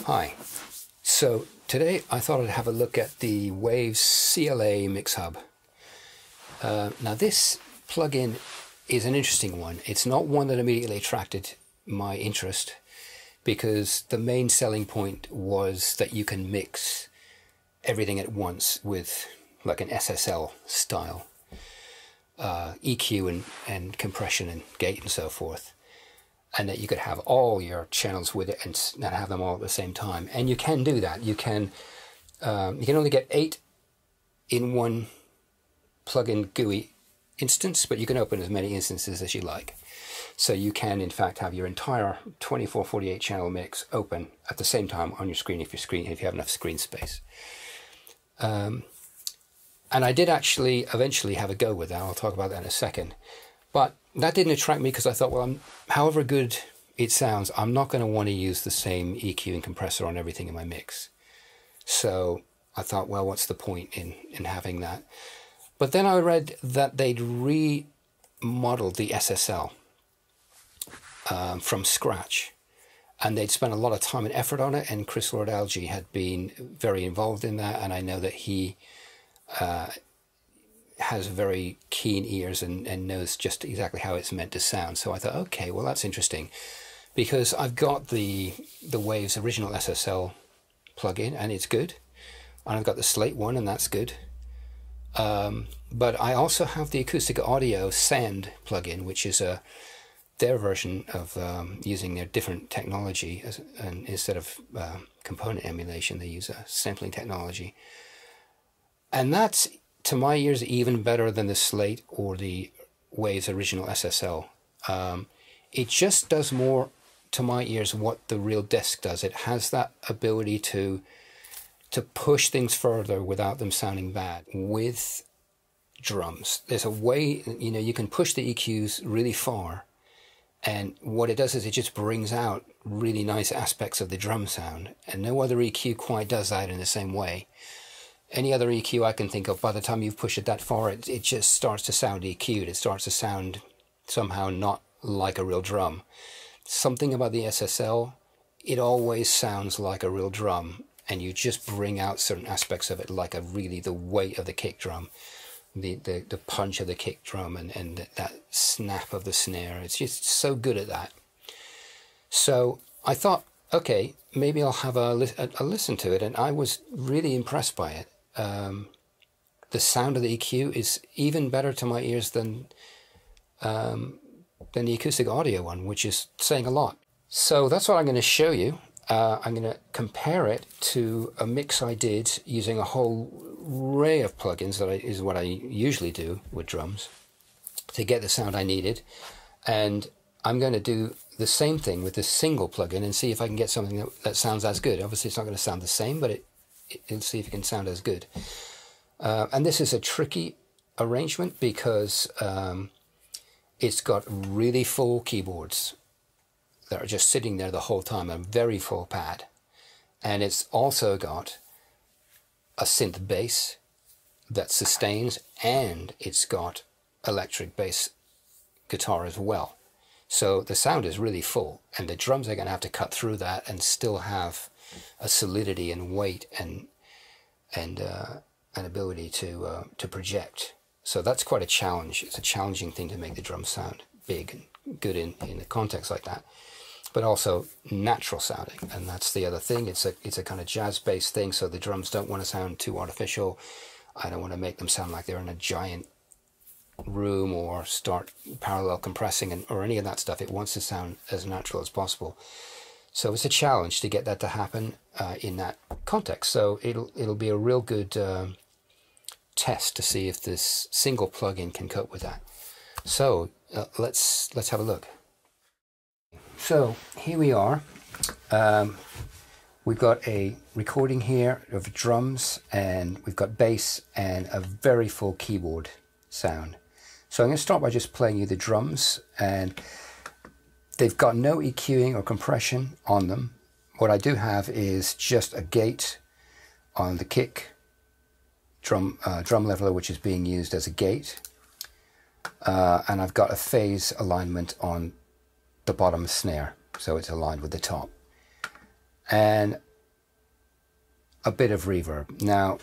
Hi. So today I thought I'd have a look at the Waves CLA Mix Hub. Now this plugin is an interesting one. It's not one that immediately attracted my interest because the main selling point was that you can mix everything at once with like an SSL style EQ and compression and gate and so forth, and that you could have all your channels with it and not have them all at the same time. And you can do that. You can only get 8 in one plugin GUI instance, but you can open as many instances as you like. So you can in fact have your entire 24-48 channel mix open at the same time on your screen if you have enough screen space. And I did actually eventually have a go with that. I'll talk about that in a second. But that didn't attract me because I thought, well, however good it sounds, I'm not going to want to use the same EQ and compressor on everything in my mix. So I thought, well, what's the point in having that? But then I read that they'd remodeled the SSL from scratch. And they'd spent a lot of time and effort on it, and Chris Lord-Alge had been very involved in that, and I know that he has very keen ears and knows just exactly how it's meant to sound. So I thought, okay, well, that's interesting, because I've got the Waves original SSL plugin, and it's good, and I've got the Slate one, and that's good. But I also have the Acoustic Audio Sand plugin, which is their version of using their different technology, and instead of component emulation, they use a sampling technology. And that's, to my ears, even better than the Slate or the Waves original SSL. It just does more, to my ears, what the real disc does. It has that ability to push things further without them sounding bad with drums. There's a way, you can push the EQs really far, and what it does is it just brings out really nice aspects of the drum sound, and no other EQ quite does that in the same way. Any other EQ I can think of, by the time you've pushed it that far, it just starts to sound EQ'd. It starts to sound somehow not like a real drum. Something about the SSL, it always sounds like a real drum, and you just bring out certain aspects of it, like the weight of the kick drum, the punch of the kick drum, and that snap of the snare. It's just so good at that. So I thought, okay, maybe I'll have a listen to it, and I was really impressed by it. The sound of the EQ is even better to my ears than the acoustic audio one, which is saying a lot. So that's what I'm going to show you. I'm going to compare it to a mix I did using a whole array of plugins that is what I usually do with drums to get the sound I needed. And I'm going to do the same thing with this single plugin and see if I can get something that sounds as good. Obviously it's not going to sound the same, but it'll see if it can sound as good. And this is a tricky arrangement because it's got really full keyboards that are just sitting there the whole time, a very full pad. And it's also got a synth bass that sustains, and it's got electric bass guitar as well. So the sound is really full, and the drums are going to have to cut through that and still have a solidity and weight and an ability to project. So that's quite a challenge. It's a challenging thing to make the drums sound big and good in a context like that, but also natural sounding. And that's the other thing. It's a kind of jazz-based thing, so the drums don't want to sound too artificial. I don't want to make them sound like they're in a giant room or start parallel compressing or any of that stuff. It wants to sound as natural as possible. So it's a challenge to get that to happen in that context. So it'll be a real good test to see if this single plugin can cope with that. So let's have a look. So here we are. We've got a recording here of drums, and we've got bass and a very full keyboard sound. So I'm going to start by just playing you the drums, and they've got no EQing or compression on them. What I do have is just a gate on the kick drum leveler, which is being used as a gate, and I've got a phase alignment on the bottom snare, so it's aligned with the top. And a bit of reverb. Now,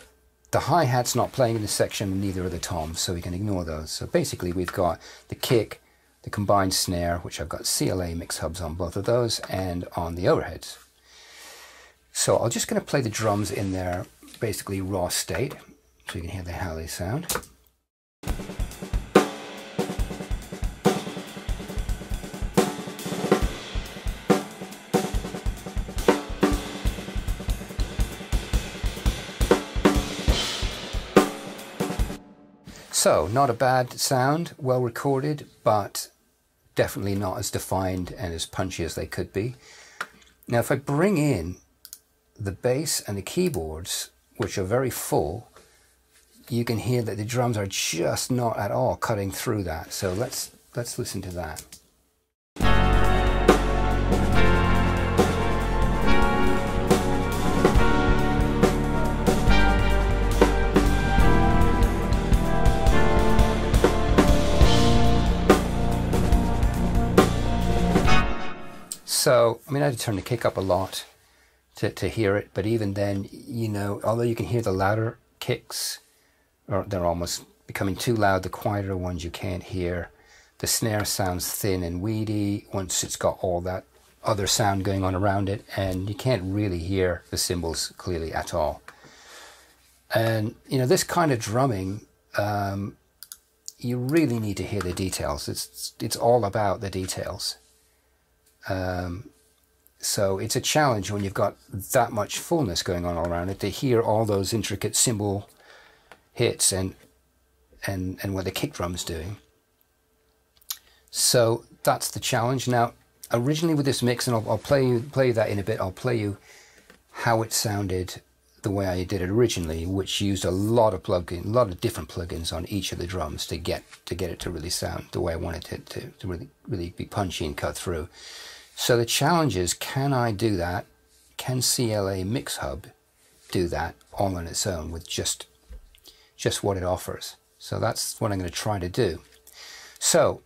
the hi-hat's not playing in this section, and neither are the toms, so we can ignore those. So basically we've got the kick, the combined snare, which I've got CLA Mix Hubs on both of those, and on the overheads. So I'm just going to play the drums in their basically raw state, so you can hear how they sound. So, not a bad sound, well recorded, but definitely not as defined and as punchy as they could be. Now, if I bring in the bass and the keyboards, which are very full, you can hear that the drums are just not at all cutting through that. So let's listen to that. So, I mean, I had to turn the kick up a lot to hear it, but even then, you know, although you can hear the louder kicks, or they're almost becoming too loud, the quieter ones you can't hear. The snare sounds thin and weedy once it's got all that other sound going on around it, and you can't really hear the cymbals clearly at all. And, you know, this kind of drumming, you really need to hear the details. It's all about the details. So it's a challenge when you've got that much fullness going on all around it to hear all those intricate cymbal hits and what the kick drum's doing. So that's the challenge. Now, originally with this mix, and I'll play you that in a bit. I'll play you how it sounded the way I did it originally, which used a lot of different plugins on each of the drums to get it to really sound the way I wanted it to really be punchy and cut through. So the challenge is, can I do that? Can CLA Mix Hub do that all on its own with just what it offers? So that's what I'm going to try to do. So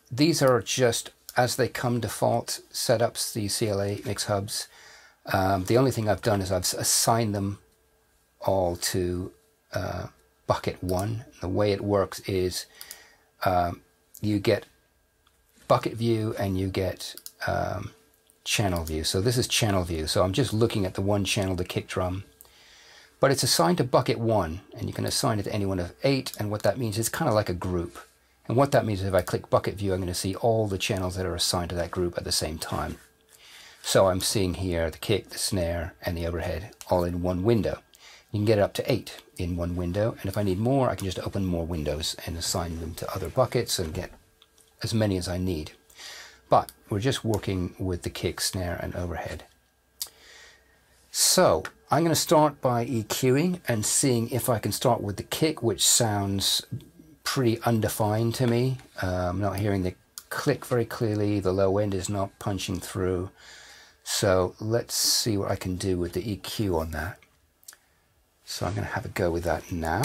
these are just as they come default setups, the CLA Mix Hubs. The only thing I've done is I've assigned them all to bucket 1. The way it works is you get bucket view and you get channel view. So this is channel view. So I'm just looking at the one channel, the kick drum. But it's assigned to bucket 1, and you can assign it to any one of 8. And what that means is kind of like a group. And what that means is if I click bucket view, I'm going to see all the channels that are assigned to that group at the same time. So I'm seeing here the kick, the snare, and the overhead all in one window. You can get it up to 8 in one window. And if I need more, I can just open more windows and assign them to other buckets and get as many as I need. But we're just working with the kick, snare, and overhead. So I'm going to start by EQing and seeing if I can start with the kick, which sounds pretty undefined to me. I'm not hearing the click very clearly. The low end is not punching through. So let's see what I can do with the EQ on that. So I'm going to have a go with that now.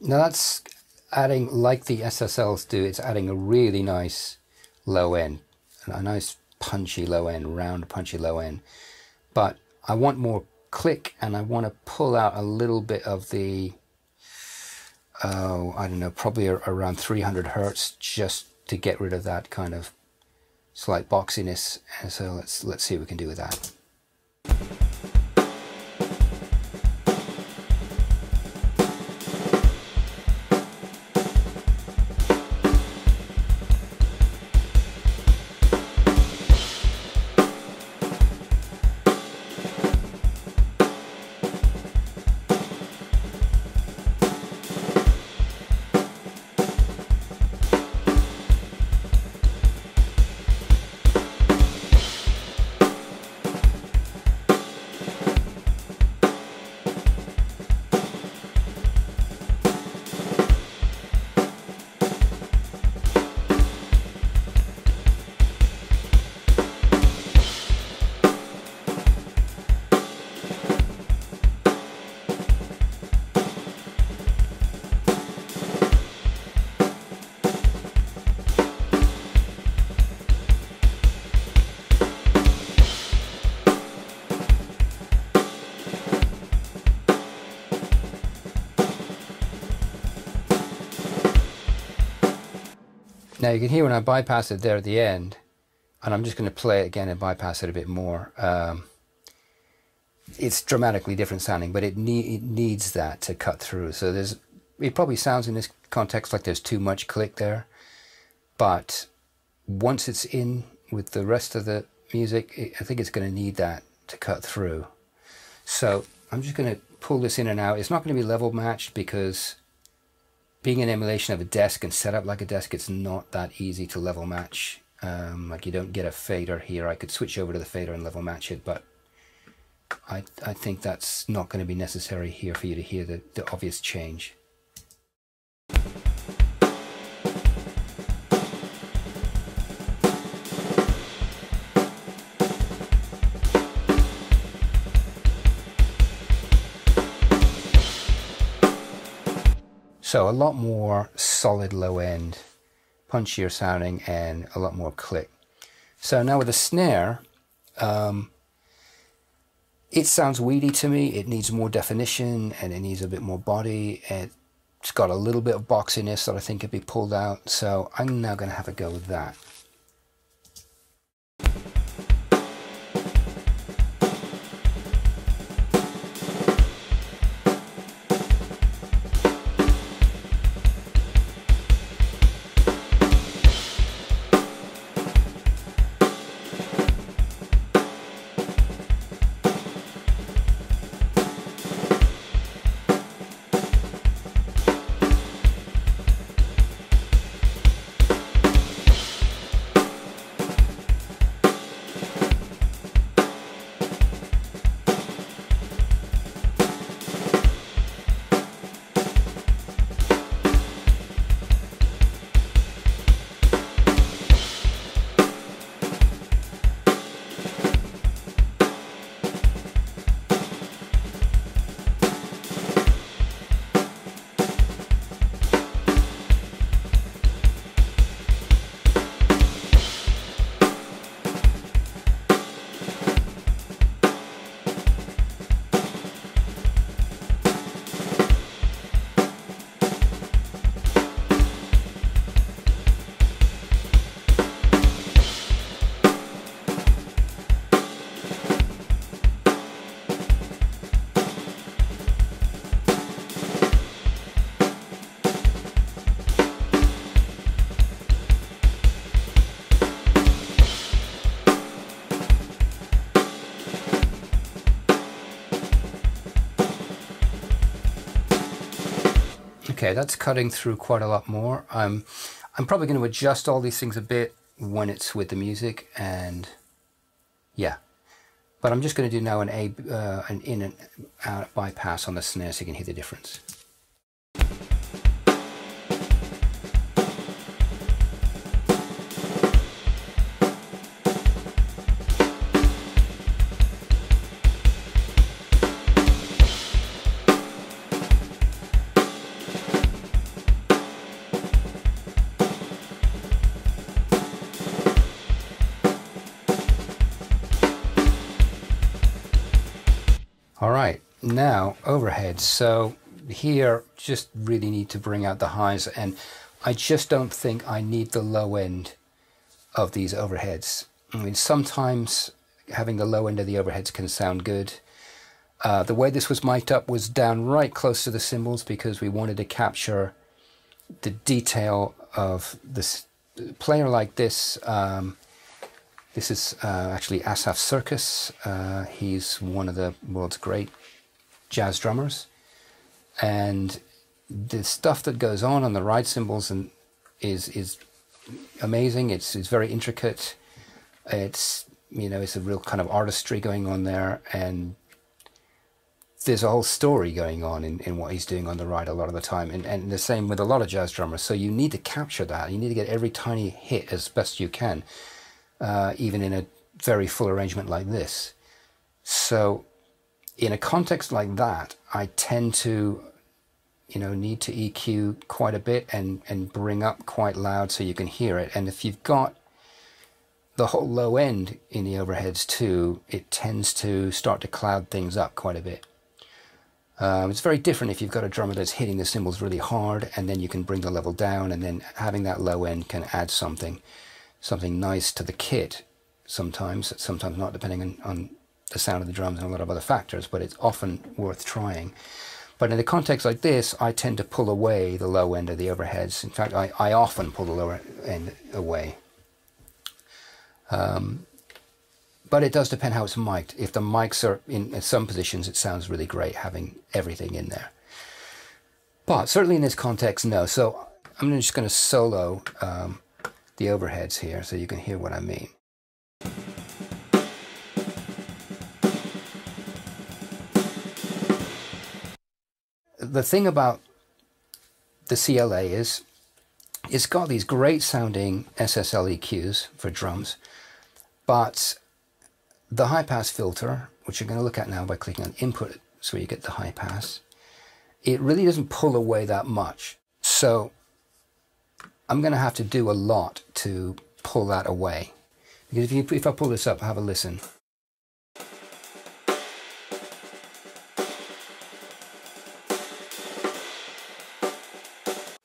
Now that's adding, like the SSLs do, it's adding a really nice low end, a nice punchy low end, round punchy low end. But I want more click, and I want to pull out a little bit of the, I don't know, probably around 300 Hertz, just to get rid of that kind of slight boxiness. And so let's see what we can do with that. Now you can hear when I bypass it there at the end, and I'm just going to play it again and bypass it a bit more. It's dramatically different sounding, but it needs that to cut through. So it probably sounds in this context like there's too much click there, but once it's in with the rest of the music, I think it's going to need that to cut through. So I'm just going to pull this in and out. It's not going to be level matched because being an emulation of a desk and set up like a desk, it's not that easy to level match. Like you don't get a fader here. I could switch over to the fader and level match it, but I think that's not going to be necessary here for you to hear the obvious change. So a lot more solid low end, punchier sounding, and a lot more click. So now with the snare, it sounds weedy to me. It needs more definition and it needs a bit more body. It's got a little bit of boxiness that I think could be pulled out. So I'm now going to have a go with that. Okay, that's cutting through quite a lot more. I'm probably going to adjust all these things a bit when it's with the music, and yeah. But I'm just going to do now an in and out bypass on the snare so you can hear the difference. All right, now overheads. So here, just really need to bring out the highs, and I just don't think I need the low end of these overheads. I mean, sometimes having the low end of the overheads can sound good. The way this was mic'd up was down right close to the cymbals because we wanted to capture the detail of this player like this. This is actually Asaf Circus. He's one of the world's great jazz drummers. And the stuff that goes on the ride cymbals and is amazing. It's very intricate. It's, you know, it's a real kind of artistry going on there. And there's a whole story going on in what he's doing on the ride a lot of the time. And the same with a lot of jazz drummers. So you need to capture that. You need to get every tiny hit as best you can. Even in a very full arrangement like this. So in a context like that, I tend to, you know, need to EQ quite a bit and bring up quite loud so you can hear it. And if you've got the whole low end in the overheads too, it tends to start to cloud things up quite a bit. It's very different if you've got a drummer that's hitting the cymbals really hard, and then you can bring the level down, and then having that low end can add something nice to the kit. Sometimes not, depending on the sound of the drums and a lot of other factors, but it's often worth trying. But in a context like this, I tend to pull away the low end of the overheads. In fact, I often pull the lower end away. But it does depend how it's mic'd. If the mics are in some positions, it sounds really great having everything in there. But certainly in this context, no. So I'm just going to solo the overheads here so you can hear what I mean. The thing about the CLA is it's got these great sounding SSL EQs for drums, but the high pass filter, which you're going to look at now by clicking on input, so you get the high pass, it really doesn't pull away that much. So I'm going to have to do a lot to pull that away. Because if I pull this up, have a listen.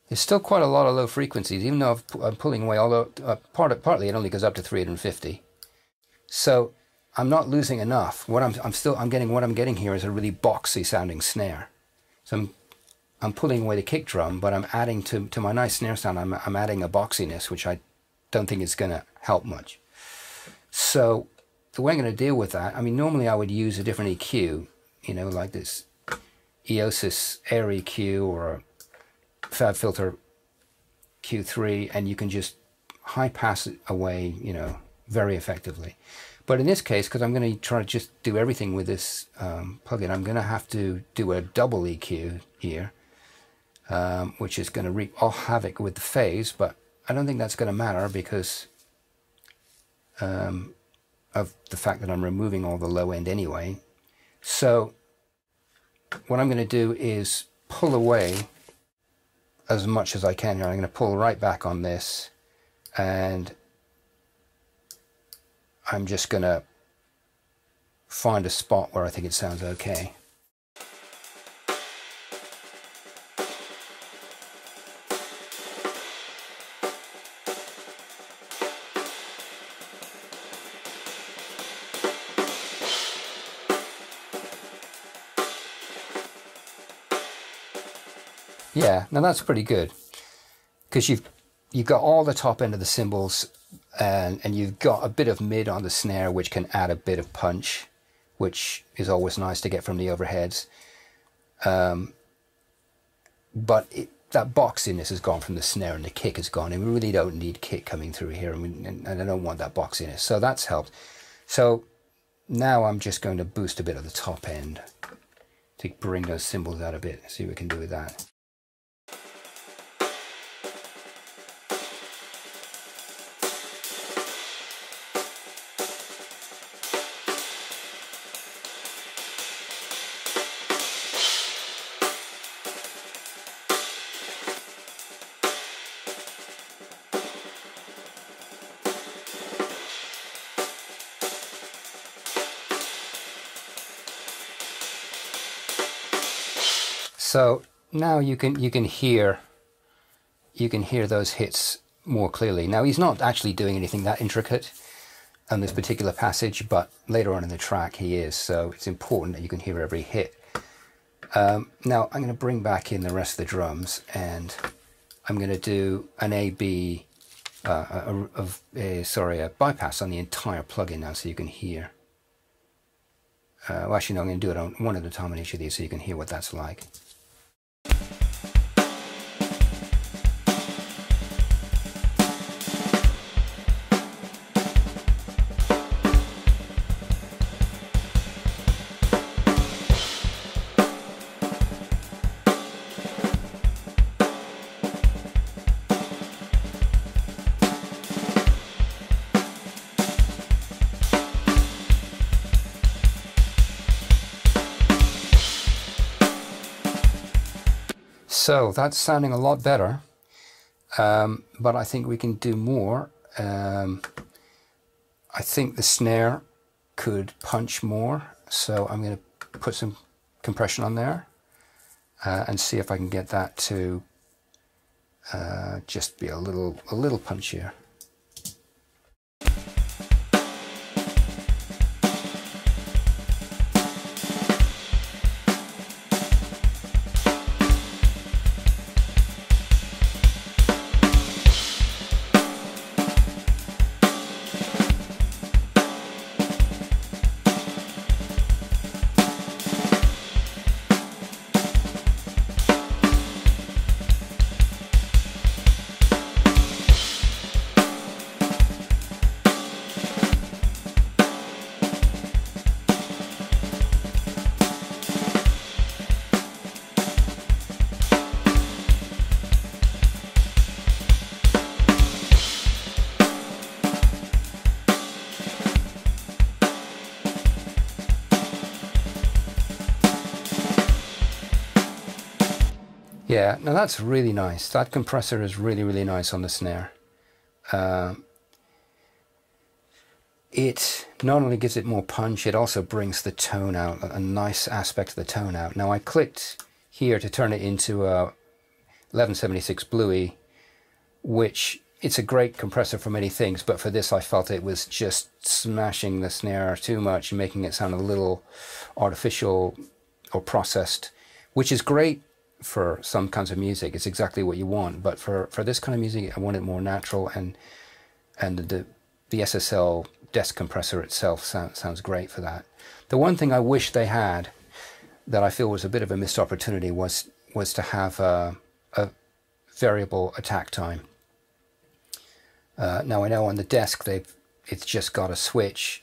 There's still quite a lot of low frequencies, even though I'm pulling away, although partly it only goes up to 350. So I'm not losing enough. What I'm getting here is a really boxy sounding snare. So I'm pulling away the kick drum, but I'm adding to my nice snare sound, I'm adding a boxiness, which I don't think is going to help much. So the way I'm going to deal with that, I mean, normally I would use a different EQ, you know, like this Eosis Air EQ or a Fab Filter Q3, and you can just high pass it away, you know, very effectively. But in this case, because I'm going to try to just do everything with this plugin, I'm going to have to do a double EQ here, which is going to wreak all havoc with the phase, but I don't think that's going to matter because of the fact that I'm removing all the low end anyway. So what I'm going to do is pull away as much as I can here. I'm going to pull right back on this, and I'm just going to find a spot where I think it sounds okay. Yeah, now that's pretty good, because you've got all the top end of the cymbals, and you've got a bit of mid on the snare, which can add a bit of punch, which is always nice to get from the overheads. But that boxiness has gone from the snare, and the kick has gone, and we really don't need kick coming through here, and I don't want that boxiness, so that's helped. So now I'm just going to boost a bit of the top end to bring those cymbals out a bit, see what we can do with that. So now you can hear those hits more clearly. Now he's not actually doing anything that intricate on this particular passage, but later on in the track he is. So it's important that you can hear every hit. Now I'm going to bring back in the rest of the drums, and I'm going to do an A/B, a bypass on the entire plugin now, so you can hear. Well, actually, no, I'm going to do it on one at a time on each of these, so you can hear what that's like. So that's sounding a lot better, but I think we can do more. I think the snare could punch more, so I'm going to put some compression on there, and see if I can get that to just be a little punchier. Yeah, now that's really nice. That compressor is really, really nice on the snare. It not only gives it more punch, it also brings the tone out, a nice aspect of the tone out. Now I clicked here to turn it into a 1176 Bluey, which it's a great compressor for many things, but for this I felt it was just smashing the snare too much and making it sound a little artificial or processed, which is great for some kinds of music. It's exactly what you want, but for this kind of music I want it more natural, and the SSL desk compressor itself sounds great for that. The one thing I wish they had that I feel was a bit of a missed opportunity was to have a variable attack time. Now I know on the desk it's just got a switch,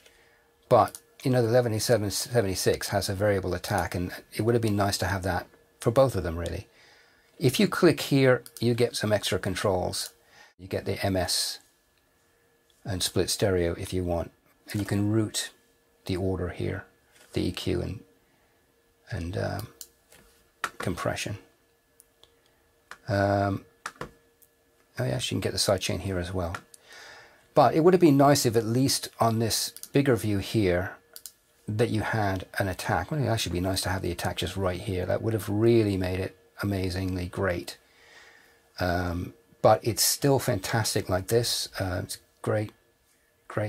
but you know the 1176 has a variable attack, and it would have been nice to have that for both of them, really. If you click here, you get some extra controls. You get the MS and split stereo if you want, and you can route the order here, the EQ and compression. Oh yes, you can get the sidechain here as well. But it would have been nice if at least on this bigger view here that you had an attack. Well, it would actually be nice to have the attack just right here. That would have really made it amazingly great. But it's still fantastic like this. It's great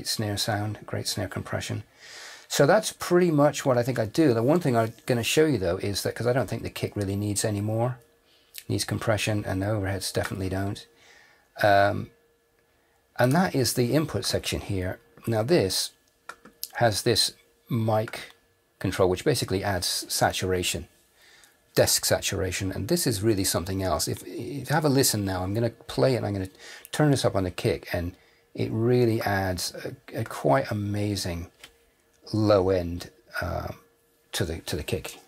snare sound, great snare compression. So that's pretty much what I think I'd do. The one thing I'm going to show you though is that, because I don't think the kick really needs any more, needs compression, and the overheads definitely don't. And that is the input section here. Now this has this mic control, which basically adds saturation, desk saturation, and this is really something else. If you have a listen now, I'm going to play it and I'm going to turn this up on the kick, and it really adds a quite amazing low end to the kick.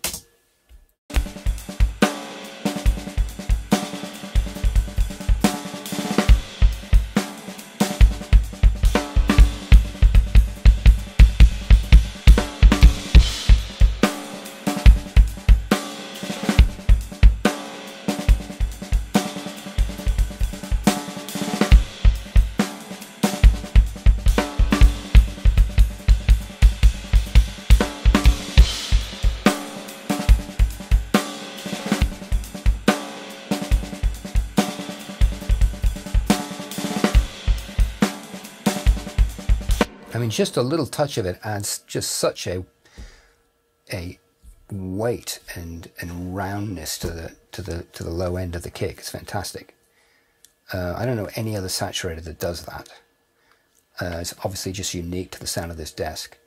I mean, just a little touch of it adds just such a weight and roundness to the low end of the kick. It's fantastic. I don't know any other saturator that does that. It's obviously just unique to the sound of this desk,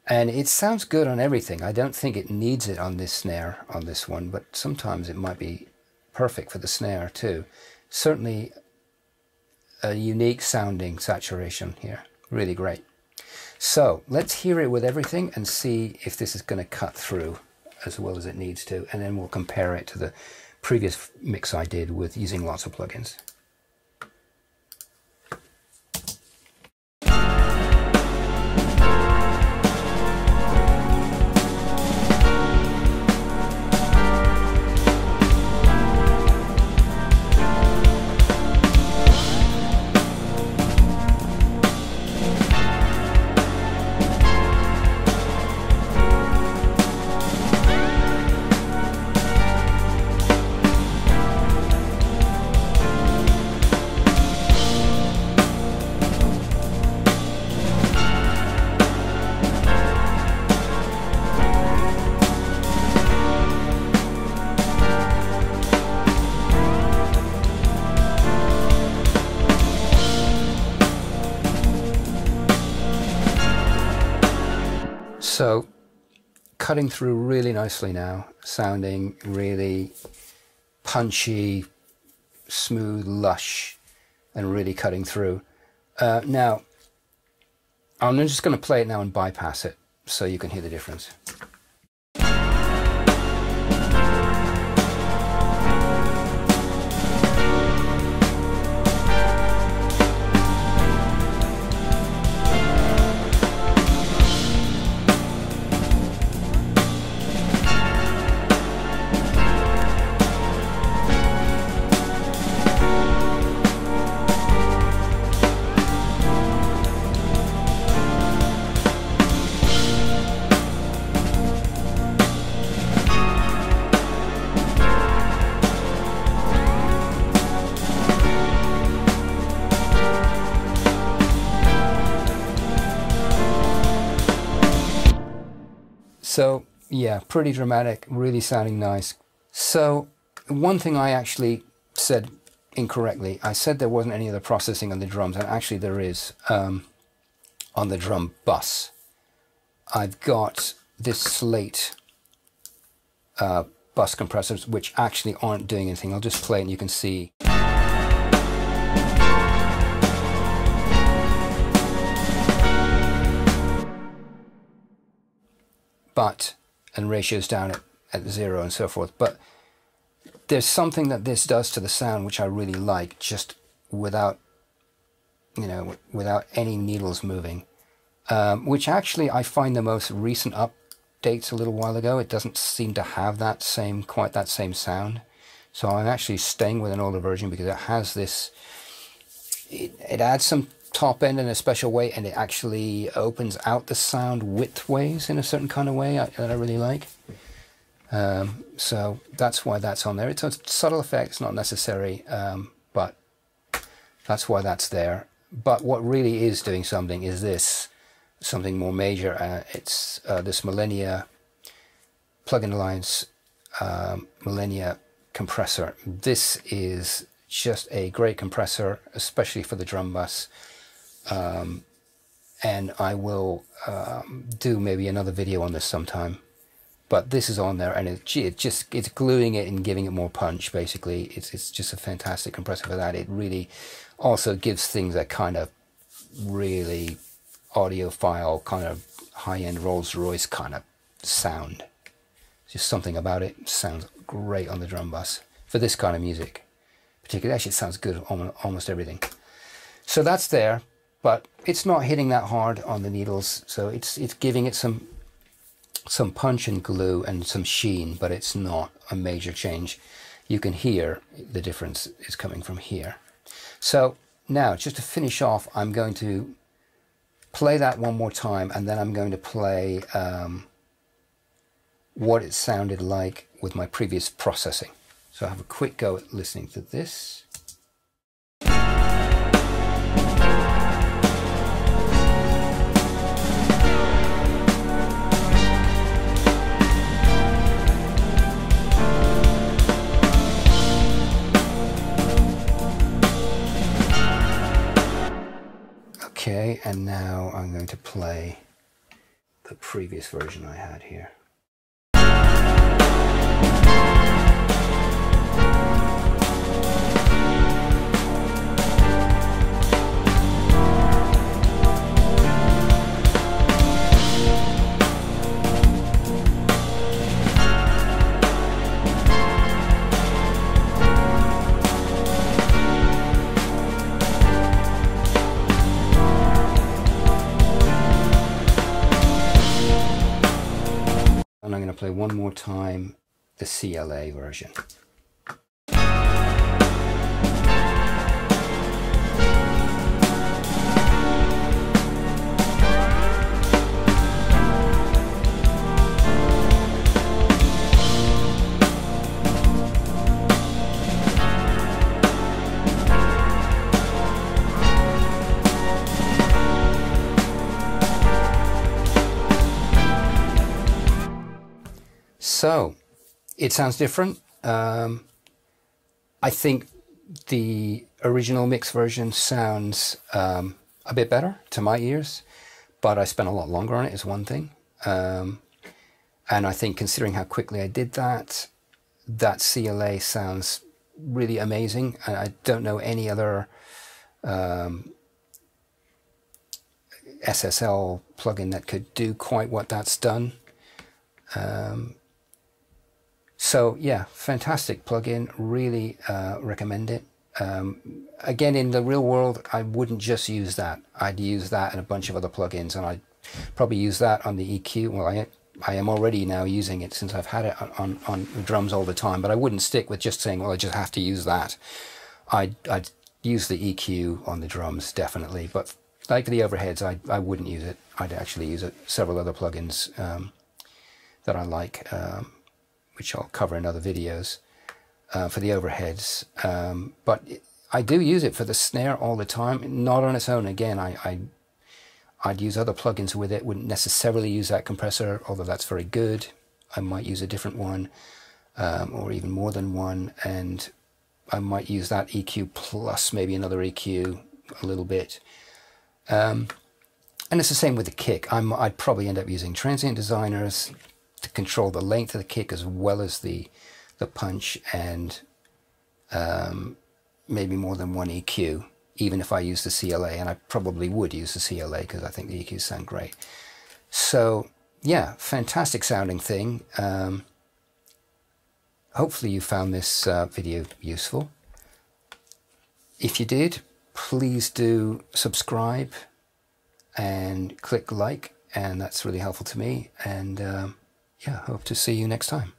and it sounds good on everything. I don't think it needs it on this snare, on this one, but sometimes it might be perfect for the snare too. Certainly a unique sounding saturation here. Really great. So let's hear it with everything and see if this is going to cut through as well as it needs to, and then we'll compare it to the previous mix I did with using lots of plugins. So cutting through really nicely now, sounding really punchy, smooth, lush, and really cutting through. Now, I'm just going to play it now and bypass it so you can hear the difference. So yeah, pretty dramatic, really sounding nice. So one thing I actually said incorrectly, I said there wasn't any other processing on the drums, and actually there is on the drum bus. I've got this slate bus compressors, which actually aren't doing anything. I'll just play it and you can see. But, and ratios down at 0 and so forth. But there's something that this does to the sound which I really like, just without, you know, without any needles moving. Which actually I find the most recent updates a little while ago, it doesn't seem to have that same, quite that same sound. So I'm actually staying with an older version because it has this, it adds some top end in a special way, and it actually opens out the sound widthways in a certain kind of way that I really like. So that's why that's on there. It's a subtle effect, it's not necessary, but that's why that's there. But what really is doing something is this, something more major. It's this Millenia Plug-in Alliance Millenia compressor. This is just a great compressor, especially for the drum bus. And I will do maybe another video on this sometime, but this is on there, and it's gluing it and giving it more punch. Basically, it's just a fantastic compressor for that. It really also gives things that kind of really audiophile, kind of high-end Rolls-Royce kind of sound. Just something about it sounds great on the drum bus for this kind of music. Particularly, actually, it sounds good on almost everything. So that's there. But it's not hitting that hard on the needles, so it's giving it some punch and glue and some sheen, but it's not a major change. You can hear the difference is coming from here. So now, just to finish off, I'm going to play that one more time, and then I'm going to play what it sounded like with my previous processing. So I have a quick go at listening to this. Okay, and now I'm going to play the previous version I had here. And I'm going to play one more time the CLA version. So, it sounds different. I think the original mix version sounds a bit better to my ears, but I spent a lot longer on it is one thing. And I think considering how quickly I did that, that CLA sounds really amazing. And I don't know any other SSL plugin that could do quite what that's done. So yeah, fantastic plugin, really recommend it. Again, in the real world, I wouldn't just use that. I'd use that and a bunch of other plugins, and I'd probably use that on the EQ. Well, I am already now using it since I've had it on the drums all the time, but I wouldn't stick with just saying, well, I just have to use that. I'd use the EQ on the drums, definitely, but like the overheads, I wouldn't use it. I'd actually use several other plugins that I like, which I'll cover in other videos for the overheads. But I do use it for the snare all the time, not on its own. Again, I'd use other plugins with it, wouldn't necessarily use that compressor, although that's very good. I might use a different one, or even more than one, and I might use that EQ plus maybe another EQ a little bit. And it's the same with the kick. I'd probably end up using transient designers to control the length of the kick as well as the punch, and maybe more than one EQ, even if I use the CLA, and I probably would use the CLA because I think the EQs sound great. So yeah, fantastic sounding thing. Hopefully you found this video useful. If you did, please do subscribe and click like, and that's really helpful to me. And yeah, hope to see you next time.